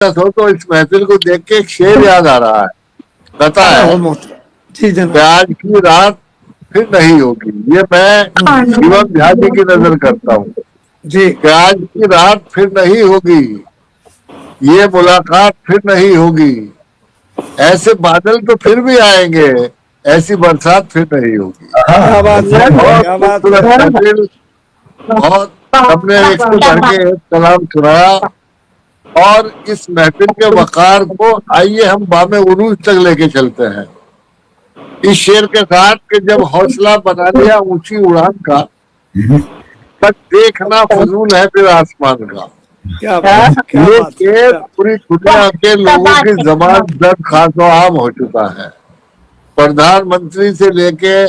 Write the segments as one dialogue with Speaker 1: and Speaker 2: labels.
Speaker 1: हो तो इस महफिल को देख के एक शेर याद आ रहा है, कहता है
Speaker 2: जी
Speaker 1: कि
Speaker 2: जनाब।
Speaker 1: आज की रात फिर नहीं होगी। ये मैं शिवम झा जी की नजर करता हूँ
Speaker 2: जी
Speaker 1: कि आज की रात फिर नहीं होगी, ये मुलाकात फिर नहीं होगी, ऐसे बादल तो फिर भी आएंगे, ऐसी बरसात फिर नहीं होगी।
Speaker 2: क्या बात है,
Speaker 1: बहुत
Speaker 2: क्या बात
Speaker 1: खूबसूरत
Speaker 2: है।
Speaker 1: महफिल, बहुत सबने एक से बढ़ के एक कलाम सुनाया और इस महफिल के वकार को आइए हम बामे उरूज तक लेके चलते हैं इस शेर के साथ कि जब हौसला बना लिया ऊंची उड़ान का, बस देखना फजूल है फिर आसमान का।
Speaker 2: क्या बात, क्या
Speaker 1: ये
Speaker 2: बात है,
Speaker 1: शेर
Speaker 2: क्या
Speaker 1: पूरी दुनिया के लोगों की जबान दर्द खासो आम हो चुका है। प्रधानमंत्री से लेके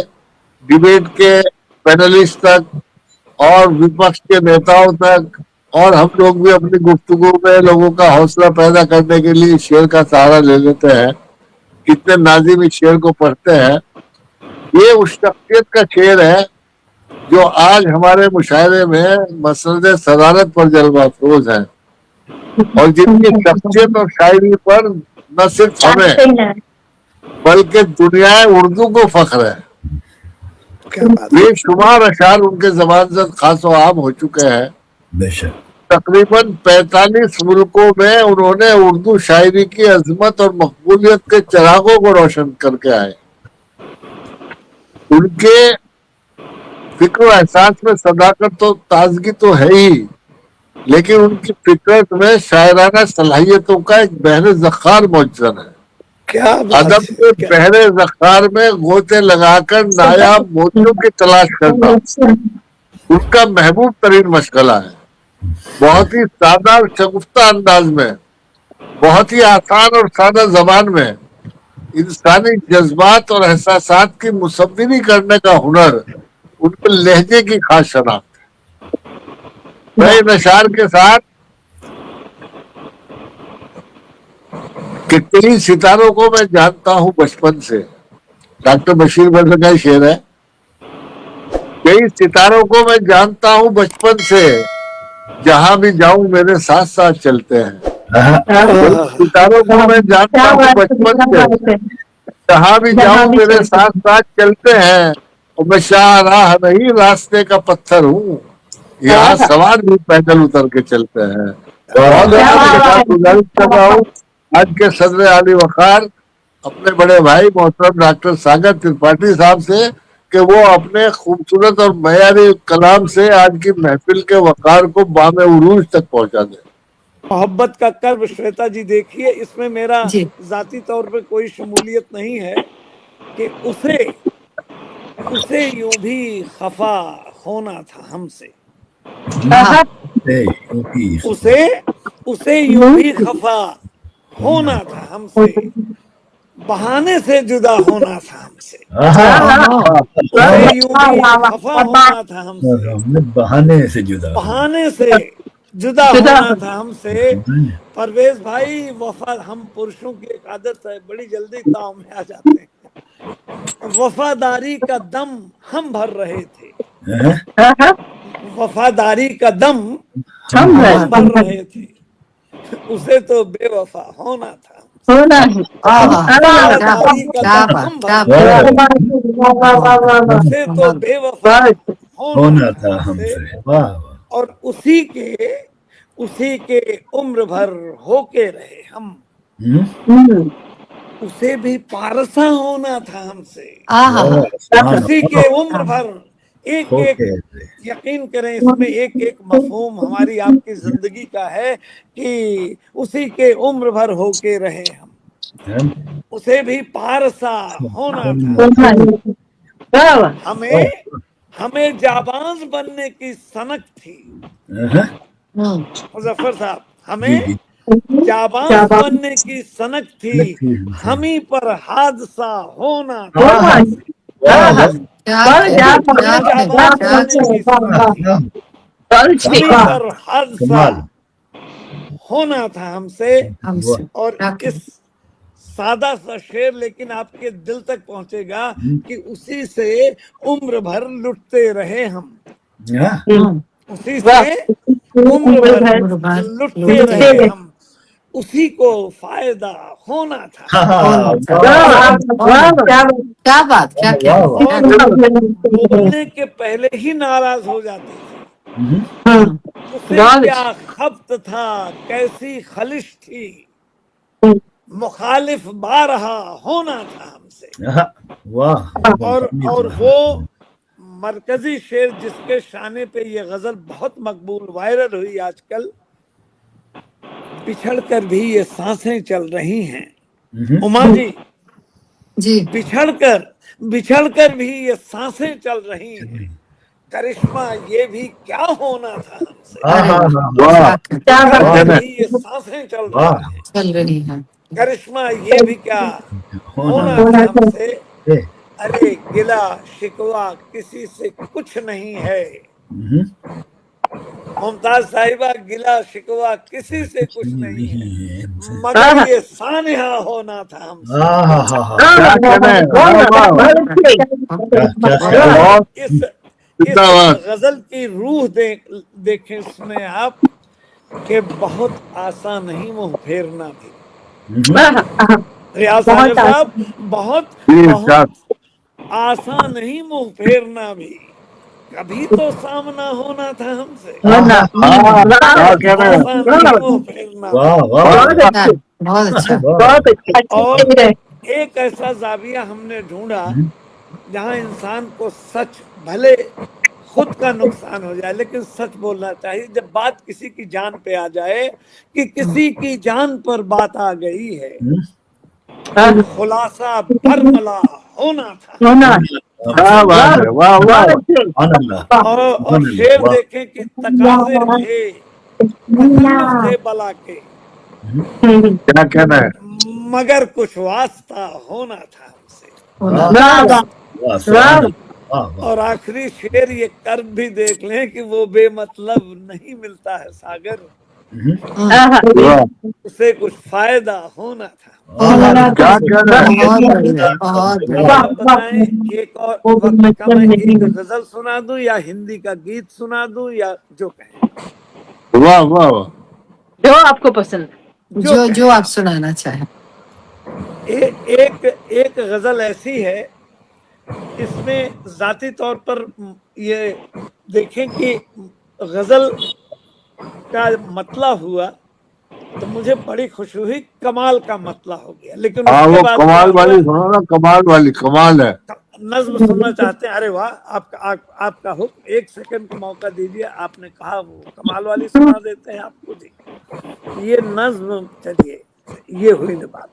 Speaker 1: डिबेट के पैनलिस्ट तक और विपक्ष के नेताओं तक, और हम लोग भी अपनी गुफ्तगू में लोगों का हौसला पैदा करने के लिए शेर का सहारा ले लेते हैं। कितने नाज़िम इस शेर को पढ़ते हैं। ये उस शख्सियत का शेर है जो आज हमारे मुशायरे में मसरद सदारत पर जलवा अफरोज है और जिनकी शख्सियत और शायरी पर न सिर्फ हमें बल्कि दुनिया उर्दू को फख्र है।
Speaker 2: क्या बात है।
Speaker 1: बेशुमार अशार उनके जबान से खासो आम हो चुके हैं।
Speaker 3: बेशक
Speaker 1: तकरीबन 45 मुल्कों में उन्होंने उर्दू शायरी की अजमत और मकबूलियत के चिरागों को रोशन करके आए। उनके फिक्र और एहसास में सदाकत तो ताजगी तो है ही, लेकिन उनकी फितरत में शायराना सलाहियतों का एक बहरे ज़ख़्ख़ार मौजूद है।
Speaker 2: क्या बात
Speaker 1: अदब
Speaker 2: है,
Speaker 1: के
Speaker 2: क्या
Speaker 1: बहरे ज़ख़्ख़ार में गोते लगाकर नायाब मोतियों की तलाश करना उनका महबूब तरीन मशगला है। बहुत ही सादा और शगुफ्ता अंदाज में, बहुत ही आसान और सादा जबान में इंसानी जज्बात और एहसासात की मुसव्विरी करने का हुनर उनके लहजे की खास शनाख्त है। मैं इन अशार के साथ कि कई सितारों को मैं जानता हूं बचपन से, डॉक्टर बशीर बद्र का शेर है, कई सितारों को मैं जानता हूं बचपन से, जहां भी जाऊं मेरे साथ साथ चलते हैं। सितारों को मैं जानता हूं बचपन से, जहां भी जाऊं मेरे साथ साथ चलते हैं, और मैं शाहराह नहीं रास्ते का पत्थर हूँ, यहाँ सवार भी पैदल उतर के चलते हैं। बहुत गुजारिश कर रहा हूँ आज के सदर आली वकार अपने बड़े भाई मोहतरम डॉक्टर सागर त्रिपाठी साहब से कि वो अपने खूबसूरत और मयारी कलाम से आज की महफिल के वकार को बामे उरूज तक पहुंचा दे।
Speaker 2: मोहब्बत का कर्ब श्वेता जी देखिए, इसमें मेरा जाती तौर पे कोई शमूलियत नहीं है कि उसे यूं भी खफा होना था हमसे, उसे यूं भी खफा होना था हमसे, बहाने से जुदा होना था हमसे, उसे यूं भी खफा होना था हमसे,
Speaker 3: बहाने से जुदा
Speaker 2: होना था हमसे। परवेज भाई, वफा हम पुरुषों की एक आदत है, बड़ी जल्दी ताव में आ जाते हैं। वफादारी का दम हम भर रहे थे, वफादारी का दम हम भर रहे थे, उसे तो बेवफा होना था, वफादारी का दम हम भर रहे थे, उसे तो बेवफा होना था हमसे, और उसी के उम्र भर होके रहे हम, उसे भी पारसा होना था हमसे, उसी के उम्र भर एक यकीन करें, इसमें एक मफहूम हमारी आपकी जिंदगी का है कि उसी के उम्र भर होके रहे हम, उसे भी पारसा होना था। हमें जाबाज बनने की सनक थी मुजफ्फर साहब, हमें जाबाज बनने की सनक थी, हम ही पर हादसा होना था, पर हादसा होना था हमसे। और इस सादा सा शेर लेकिन आपके दिल तक पहुंचेगा कि उसी से उम्र भर लुटते रहे हम, उसी से उम्र भर लुटते रहे हम, उसी को फायदा होना था।
Speaker 4: क्या बात, क्या क्या
Speaker 2: और बोलने के पहले ही नाराज हो जाते थे। उसे क्या खप्त था, कैसी खलिश थी, मुखालिफ बारहा होना था हमसे।
Speaker 3: वाह।
Speaker 2: और वो मरकजी शेर जिसके शाने पे ये गजल बहुत मकबूल वायरल हुई आजकल, बिछड़ कर भी ये सांसें चल रही हैं। उमा जी,
Speaker 4: जी,
Speaker 2: बिछड़ कर भी ये सांसें चल रही हैं, करिश्मा ये भी क्या होना था हमसे।
Speaker 1: वाह
Speaker 2: बिछड़ कर भी ये सांसें चल रही हैं,
Speaker 4: चल रही है।
Speaker 2: करिश्मा ये भी क्या होना था हमसे। अरे गिला शिकवा किसी से कुछ नहीं है, मुमताज साहिबा गिला शिकवा किसी से कुछ नहीं है, मगर ये सानिहा होना था हमसे।
Speaker 1: क्या कहना है,
Speaker 2: इस गजल की रूह देखें इसमें आप कि बहुत आसान नहीं मुंह फेरना भी। रियाज सागर साहब, बहुत आसान नहीं मुंह फेरना भी, कभी तो सामना होना था हमसे।
Speaker 4: बहुत अच्छा।
Speaker 2: और एक ऐसा जाविया हमने ढूंढा जहां इंसान को सच, भले खुद का नुकसान हो जाए लेकिन सच बोलना चाहिए। जब बात किसी की जान पे आ जाए कि किसी की जान पर बात आ गई है, खुलासा बरमला होना था। और शेर देखें कि तकाजे थे, तकल्लुफ थे बला के,
Speaker 1: क्या कहना है,
Speaker 2: मगर कुछ वास्ता होना था हमसे। और आखिरी शेर ये कर्म भी देख लें कि वो बेमतलब नहीं मिलता है सागर, उसे कुछ फायदा होना था।
Speaker 1: क्या कहना है,
Speaker 2: आप बताएं, एक और वक्त कम है, एक गजल सुना दूं या हिंदी का गीत सुना दूं या जो कहें।
Speaker 1: वाह वाह वाह,
Speaker 5: जो आपको पसंद,
Speaker 4: जो आप सुनाना चाहें।
Speaker 2: एक गजल ऐसी है, इसमें जाती तौर पर ये देखें कि गजल का मतला हुआ तो मुझे बड़ी खुशी हुई, कमाल का मतला हो गया। लेकिन उसके बाद
Speaker 1: कमाल वाली सुनो ना, कमाल है।
Speaker 2: नज्म सुनना चाहते हैं? अरे वाह, आपका हुक्म, एक सेकंड का मौका दीजिए। आपने कहा वो कमाल वाली सुना देते हैं आपको जी। ये नज्म, चलिए ये हुई ना बात।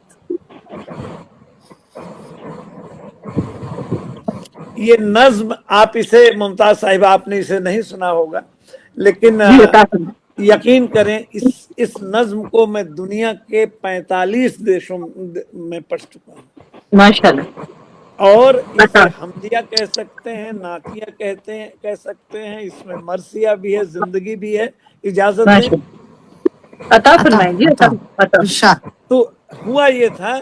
Speaker 2: ये नज्म आप इसे, मुमताज साहिबा आपने इसे नहीं सुना होगा, लेकिन यकीन करें इस नज्म को मैं दुनिया के 45 देशों में पढ़ चुका हूँ माशाल्लाह। और इसे हमदिया कह सकते हैं, नातिया कह सकते हैं, इसमें मरसिया भी है, जिंदगी भी है। इजाजत दें,
Speaker 5: अता फरमाइए।
Speaker 2: तो हुआ ये था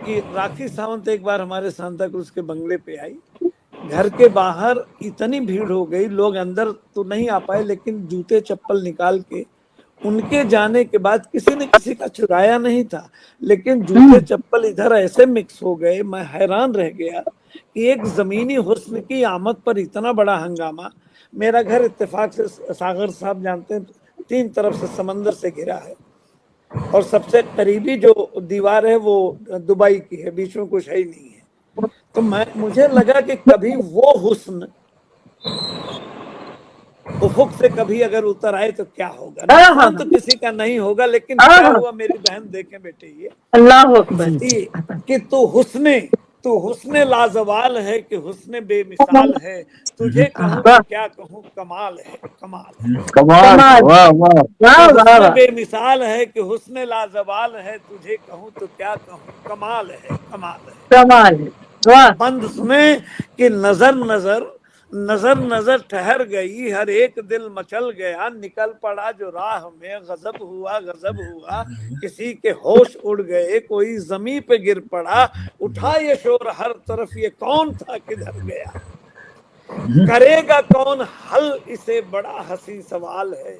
Speaker 2: कि राखी सावंत एक बार हमारे सांता क्रूज के बंगले पे आई। घर के बाहर इतनी भीड़ हो गई, लोग अंदर तो नहीं आ पाए, लेकिन जूते चप्पल निकाल के उनके जाने के बाद किसी ने किसी का चुराया नहीं था, लेकिन जूते चप्पल इधर ऐसे मिक्स हो गए, मैं हैरान रह गया कि एक जमीनी हुस्न की आमद पर इतना बड़ा हंगामा। मेरा घर इत्तेफाक से, सागर साहब जानते हैं, 3 तरफ से समंदर से घिरा है और सबसे करीबी जो दीवार है वो दुबई की है, बीच में कुछ है ही नहीं है। तो मुझे लगा कि कभी वो हुस्न उफुक से कभी अगर उतर आए तो क्या होगा। नुकसान तो किसी का नहीं होगा, लेकिन क्या हुआ मेरी बहन, देखें बेटे, ये
Speaker 5: अल्लाह अकबर
Speaker 2: कि तू हुस्ने लाजवाल है कि हुस्ने बेमिसाल है, तुझे कहूँ तो क्या कहूँ, कमाल है
Speaker 1: कमाल, वाह वाह,
Speaker 2: हुस्ने बेमिसाल है कि हुस्ने लाजवाल है, तुझे कहूँ तो क्या कहूँ, कमाल है। बंद सुने कि नजर नजर ठहर गई, हर एक दिल मचल गया, निकल पड़ा जो राह में, गजब हुआ किसी के होश उड़ गए, कोई जमीन पे गिर पड़ा, उठा ये शोर हर तरफ, ये कौन था किधर गया, करेगा कौन हल, इसे बड़ा हंसी सवाल है,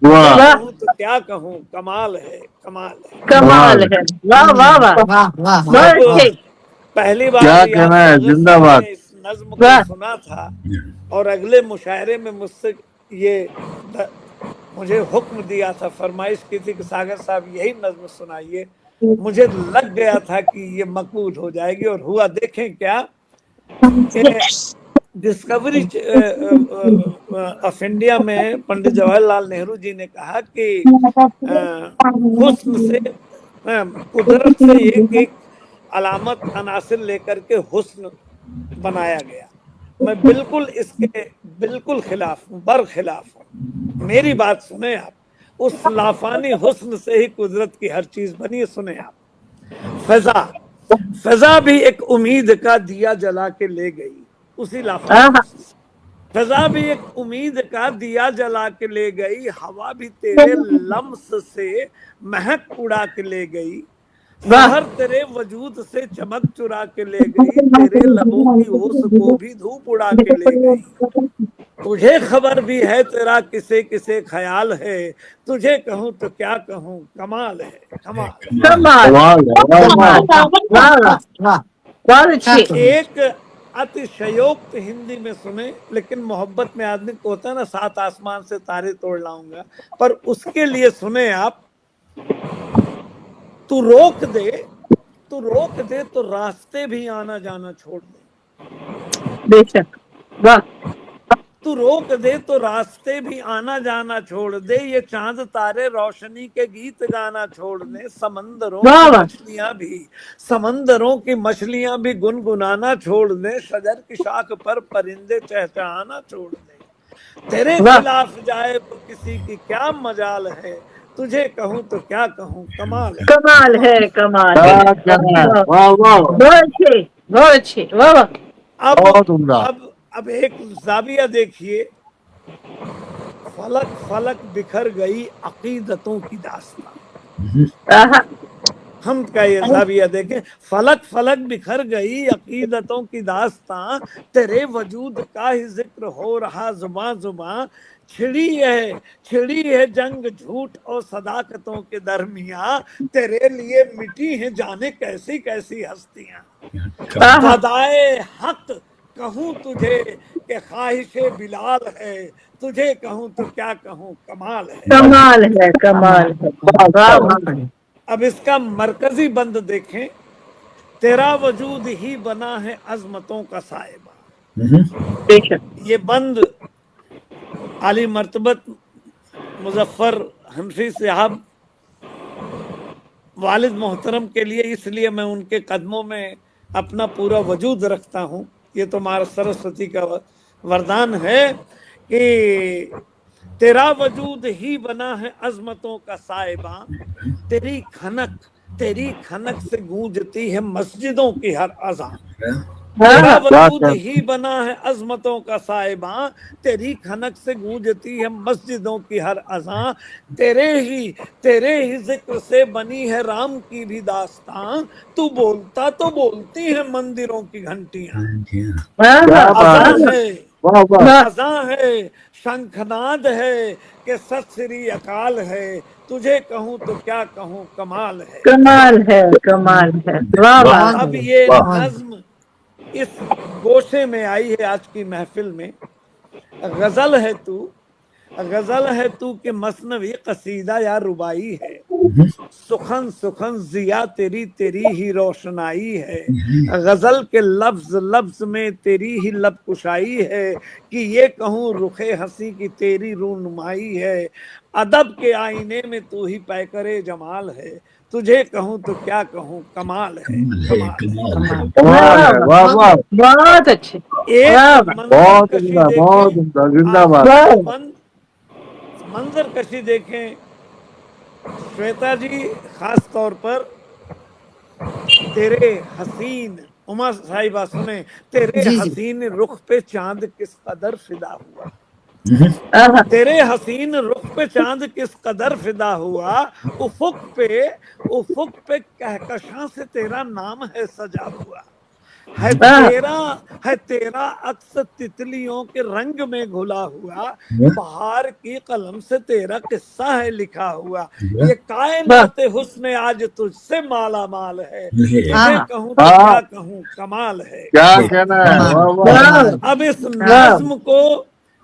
Speaker 1: वाह
Speaker 2: कहूँ तो क्या कहूँ, कमाल है, कमाल है।
Speaker 5: कमाल है, वाह वाह वाह,
Speaker 4: वाह वाह वाह
Speaker 5: बहुत
Speaker 2: अब
Speaker 5: अच्छे,
Speaker 2: पहली
Speaker 1: क्या
Speaker 2: बार याद
Speaker 1: कहना है,
Speaker 2: सागर साहब
Speaker 1: जिंदाबाद।
Speaker 2: ने इस नज्म
Speaker 5: वाह।
Speaker 2: को सुना था और अगले मुशायरे में मुझसे ये मुझे हुक्म दिया था, फरमाइश की थी कि सागर साहब यही नज्म सुनाइए। मुझे लग गया था कि ये मकबूल हो जाएगी, और हुआ। देखें क्या डिस्कवरी ऑफ इंडिया में पंडित जवाहरलाल नेहरू जी ने कहा कि हुस्न से कुदरत से एक एक अलामत अनासिर लेकर के हुस्न बनाया गया। मैं बिल्कुल इसके बिल्कुल खिलाफ हूँ, बरखिलाफ हूँ। मेरी बात सुने आप, उस लाफानी हुस्न से ही कुदरत की हर चीज बनी है। सुने आप, फजा फजा भी एक उम्मीद का दिया जला के ले गई, उसी लाफानी
Speaker 5: हाँ,
Speaker 2: हुस्न से। फजा भी एक उम्मीद का दिया जला के ले गई, हवा भी तेरे लम्स से महक उड़ा के ले गई,
Speaker 5: वाह,
Speaker 2: शहर तेरे वजूद से चमक चुरा के ले गई, तेरे लबों की ओस को भी धूप उड़ा के ले गई। तुझे खबर भी है तेरा किसे किसे ख्याल है, तुझे कहूँ तो क्या कहूँ, कमाल है, कमाल है।
Speaker 5: कमाल,
Speaker 1: कमाल है, वाह वाह।
Speaker 5: वाह वाह,
Speaker 4: वाह,
Speaker 5: बहुत अच्छे,
Speaker 2: एक अतिशयोक्त हिंदी में सुने, लेकिन मोहब्बत में आदमी को होता है ना, सात आसमान से तारे तोड़ लाऊंगा, पर उसके लिए सुने आप, तू रोक दे तो रास्ते भी आना जाना छोड़ दे।
Speaker 5: बेशक, वाह,
Speaker 2: तू रोक दे तो रास्ते भी आना जाना छोड़ दे, ये चांद तारे रोशनी के गीत गाना छोड़ दे,
Speaker 5: वाह वाह,
Speaker 2: समंदरों की मछलियां भी गुनगुनाना छोड़ दे, शजर की शाख पर परिंदे चहचहाना छोड़ दे, तेरे
Speaker 5: वाह।
Speaker 2: खिलाफ जाए तो किसी की क्या मजाल है, तुझे कहूँ तो क्या कहूँ, कमाल है।
Speaker 5: कमाल है, कमाल है,
Speaker 1: क्या कहना है, वाह वाह,
Speaker 5: बहुत अच्छे, बहुत अच्छे, वाह वाह,
Speaker 1: बहुत उम्दा।
Speaker 2: अब एक जाविया देखिए, फलक फलक बिखर गई अकीदतों की दास्तां।
Speaker 5: आहा,
Speaker 2: हम का ये जाविया देखें, फलक फलक बिखर गई अकीदतों की दास्तां, तेरे वजूद का ही जिक्र हो रहा जुबां जुबां, छिड़ी है जंग झूठ और सदाकतों के दरमियां, तेरे लिए मिटी है जाने कैसी कैसी हस्तियां।
Speaker 5: आहा,
Speaker 2: फदाए हक कहूँ तुझे कि ख्वाहिशे बिलाल है, तुझे कहूँ तो क्या कहूँ, कमाल है।
Speaker 5: कमाल है, कमाल है, वाह वाह,
Speaker 4: बहुत बढ़िया।
Speaker 2: अब इसका मरकजी बंद देखें, तेरा वजूद ही बना है अजमतों का साहिबा।
Speaker 5: बेशक,
Speaker 2: ये बंद आली मर्तबत मुजफ्फर हनफी साहब वालिद मोहतरम के लिए, इसलिए मैं उनके कदमों में अपना पूरा वजूद रखता हूँ। ये तो हमारा सरस्वती का वरदान है कि तेरा वजूद ही बना है अजमतों का साहिबा, तेरी खनक से गूंजती है मस्जिदों की हर अज़ान। तेरा वजूद ही बना है अजमतों का साहिबा, तेरी खनक से गूंजती है मस्जिदों की हर अज़ां, तेरे ही जिक्र से बनी है राम की भी दास्तां, तू बोलता तो बोलती है मंदिरों की घंटियां। अज़ां है, शंखनाद है कि सत श्री अकाल है, तुझे कहूँ तो क्या कहूँ, कमाल है,
Speaker 5: कमाल है, कमाल है, वाह वाह,
Speaker 2: अब ये नज्म इस गोशे में आई है आज की महफिल में। गजल है तू के मसनवी कसीदा या रुबाई है, सुखन सुखन जिया तेरी ही रोशनाई है, गजल के लफ्ज में तेरी ही लब कुशाई है, कि ये कहूँ रुखे हंसी की तेरी रूनुमाई है, अदब के आईने में तू ही पैकरे जमाल है, तुझे कहूँ तो क्या कहूँ, कमाल है,
Speaker 1: वाह वाह वाह,
Speaker 5: बहुत अच्छे,
Speaker 2: एक
Speaker 1: बहुत उम्दा, बहुत उम्दा, जिंदाबाद।
Speaker 2: मंजर कशी देखें श्वेता जी, खास तौर पर तेरे हसीन, उमा साहिबा सुने, तेरे हसीन रुख पे चांद किस कदर फिदा हुआ, तेरे हसीन रुख पे चांद किस कदर फिदा हुआ, उफुक पे कहकशां से तेरा नाम है सजा हुआ, ہے तेरा अक्स तितलियों के रंग में घुला हुआ, बहार की कलम से तेरा किस्सा है लिखा हुआ, ये कायनात हुस्न आज तुझसे माला माल है, तुझे कहूँ तो क्या कहूँ कमाल है।
Speaker 1: क्या कहना है, वाह वाह।
Speaker 2: अब इस नज्म को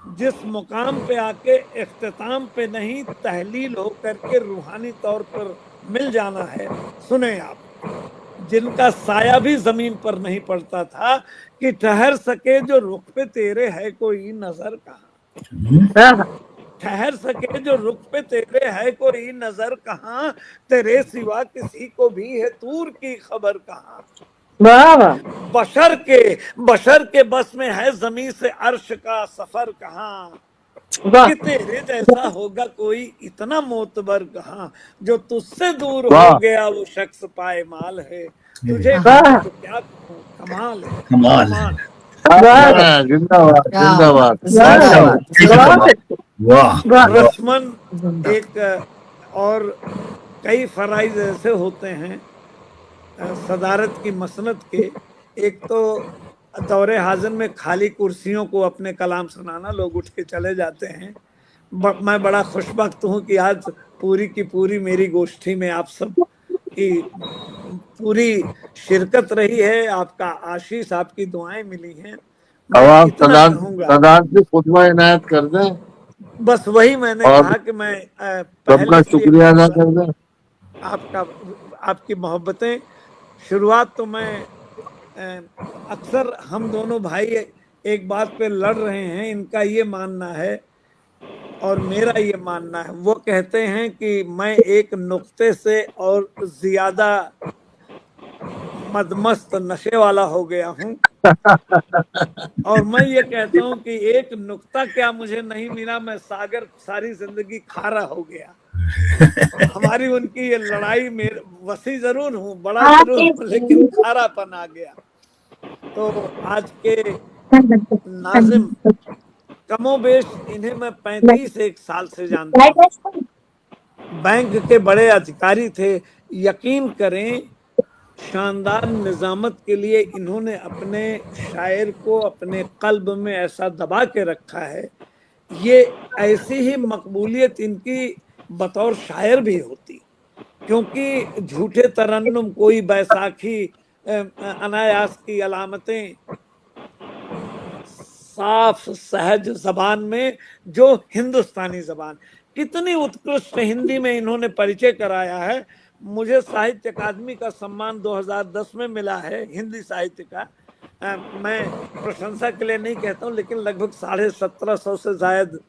Speaker 2: जिस मुकाम पे आके इख्तिताम पे नहीं तहलील हो करके रूहानी तौर पर मिल जाना है, सुने आप, जिनका साया भी जमीन पर नहीं पड़ता था, कि ठहर सके जो रुख पे तेरे है कोई नजर कहाँ, ठहर सके जो रुख पे तेरे है कोई नजर कहाँ, तेरे सिवा किसी को भी है तूर की खबर कहाँ। बशर के बस में है जमीन से अर्श का सफर कहाँ, कि तेरे जैसा होगा कोई इतना मोतबर कहाँ, जो तुझसे दूर हो गया वो शख्स पाए माल है, तुझे तो क्या कहूं कमाल है,
Speaker 3: कमाल है।
Speaker 1: जिंदाबाद जिंदाबाद।
Speaker 3: वाह
Speaker 2: रस्मन एक और कई फराइज ऐसे होते हैं सदारत की मसनद के, एक तो दौरे हाज़िर में खाली कुर्सियों को अपने कलाम सुनाना, लोग उठ के चले जाते हैं। मैं बड़ा खुशबख्त हूँ कि आज पूरी की पूरी मेरी गोष्ठी में आप सब की पूरी शिरकत रही है, आपका आशीष, आपकी दुआएं मिली हैं। मैं इतना कहूँगा,
Speaker 1: सदान से खुतबा इनायत कर दें,
Speaker 2: बस वही मैंने कहा कि मैं
Speaker 1: सबका शुक्रिया अदा कर दें।
Speaker 2: आपकी मोहब्बतें, शुरुआत तो मैं अक्सर हम दोनों भाई एक बात पे लड़ रहे हैं, इनका ये मानना है और मेरा ये मानना है। वो कहते हैं कि मैं एक नुक्ते से और ज्यादा मदमस्त नशे वाला हो गया हूँ, और मैं ये कहता हूँ कि एक नुक्ता क्या मुझे नहीं मिला, मैं सागर सारी जिंदगी खारा हो गया। हमारी उनकी ये लड़ाई में वसी जरूर हूँ, बड़ा जरूर हूँ, लेकिन खारापन आ गया। तो आज के नाजिम कमोबेश इन्हें मैं 35 साल से जानता हूँ, बैंक के बड़े अधिकारी थे। यकीन करें, शानदार निजामत के लिए इन्होंने अपने शायर को अपने कल्ब में ऐसा दबा के रखा है, ये ऐसी ही मकबूलियत इनकी बतौर शायर भी होती, क्योंकि झूठे तरन्नुम, कोई बैसाखी, अनायास की अलामतें, साफ सहज जबान में जो हिंदुस्तानी जबान, कितनी उत्कृष्ट हिंदी में इन्होंने परिचय कराया है। मुझे साहित्य अकादमी का सम्मान 2010 में मिला है हिंदी साहित्य का। मैं प्रशंसा के लिए नहीं कहता हूँ, लेकिन लगभग 1750 से जायद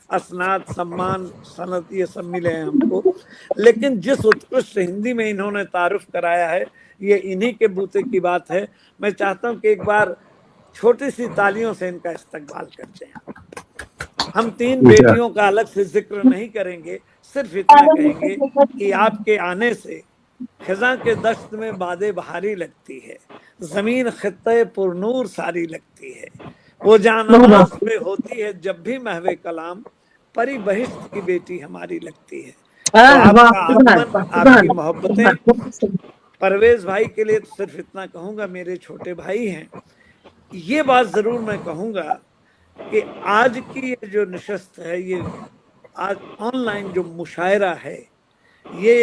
Speaker 2: असनाद, सम्मान, सनद ये सब मिले हैं हमको। लेकिन जिस उत्कृष्ट हिंदी में इन्होंने तारुफ कराया है, ये इन्हीं के बूते की बात है। मैं चाहता हूँ कि एक बार छोटी सी तालियों से इनका इस्तकबाल करते हैं। हम 3 बेटियों का अलग से जिक्र नहीं करेंगे, सिर्फ इतना कहेंगे कि आपके आने से खिज़ां के दश्त में बादे बहारी लगती है, जमीन खित्ते पुरनूर सारी लगती है, वो जानाज पे होती है जब भी महवे कलाम, परी बहिश्त की बेटी हमारी लगती है। तो आपका आगमन, आपकी मोहब्बतें, परवेज भाई के लिए तो सिर्फ इतना कहूँगा, मेरे छोटे भाई हैं। ये बात ज़रूर मैं कहूँगा कि आज की ये जो नशस्त है, ये आज ऑनलाइन जो मुशायरा है, ये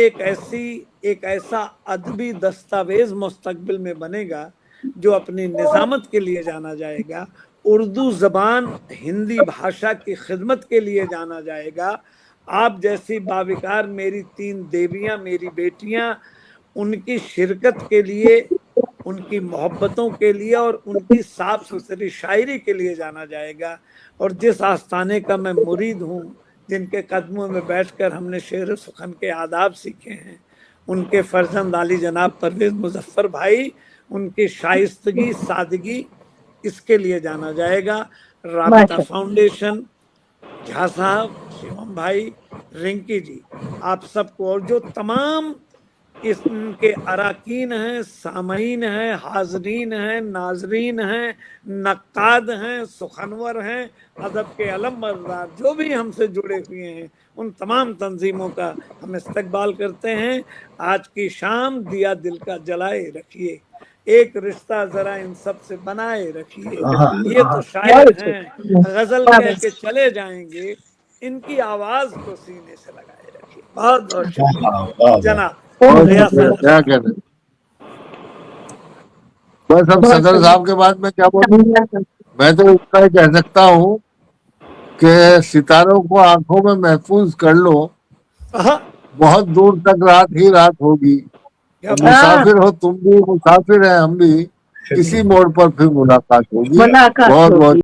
Speaker 2: एक ऐसा अदबी दस्तावेज मुस्तकबिल में बनेगा जो अपनी निज़ामत के लिए जाना जाएगा, उर्दू ज़बान हिंदी भाषा की खिदमत के लिए जाना जाएगा। आप जैसी बाविकार मेरी 3 देवियाँ, मेरी बेटियाँ, उनकी शिरकत के लिए, उनकी मोहब्बतों के लिए और उनकी साफ सुथरी शायरी के लिए जाना जाएगा। और जिस आस्थाने का मैं मुरीद हूँ, जिनके कदमों में बैठकर हमने शेर सुखन के आदाब सीखे हैं, उनके फर्जंद आली जनाब परवेज मुजफ्फर भाई, उनकी शाइस्तगी, सादगी, इसके लिए जाना जाएगा। राबिता फाउंडेशन, झा साहब, शिवम भाई, रिंकी जी, आप सबको, और जो तमाम इसके अराकीन हैं, सामईन हैं, हाजरीन हैं, नाजरीन हैं, नक्काद हैं, सुखनवर हैं, अदब के अलम बरदार, जो भी हमसे जुड़े हुए हैं, उन तमाम तंजीमों का हम इस्तकबाल करते हैं। आज की शाम दिया दिल का जलाए रखिए, एक रिश्ता जरा इन सब से बनाए रखिए।
Speaker 3: हाँ,
Speaker 2: ये तो शायर हैं, गजल कह के चले जाएंगे, इनकी आवाज को सीने से लगाए रखिए। बहुत बहुत शुक्रिया जनाब।
Speaker 1: बहुत
Speaker 2: रियासत
Speaker 1: शुक्रिया, क्या कहते। बस अब सदर साहब के बाद में क्या बोलूं, मैं तो इतना ही कह सकता हूँ कि सितारों को आंखों में महफूज कर लो,
Speaker 2: हाँ,
Speaker 1: बहुत दूर तक रात ही रात होगी।
Speaker 2: क्या
Speaker 1: तो मुसाफिर हो तुम भी, मुसाफिर है हम भी, किसी मोड़ पर फिर मुलाकात होगी।
Speaker 5: मुलाकात
Speaker 1: बहुत
Speaker 5: होगी।
Speaker 1: बहुत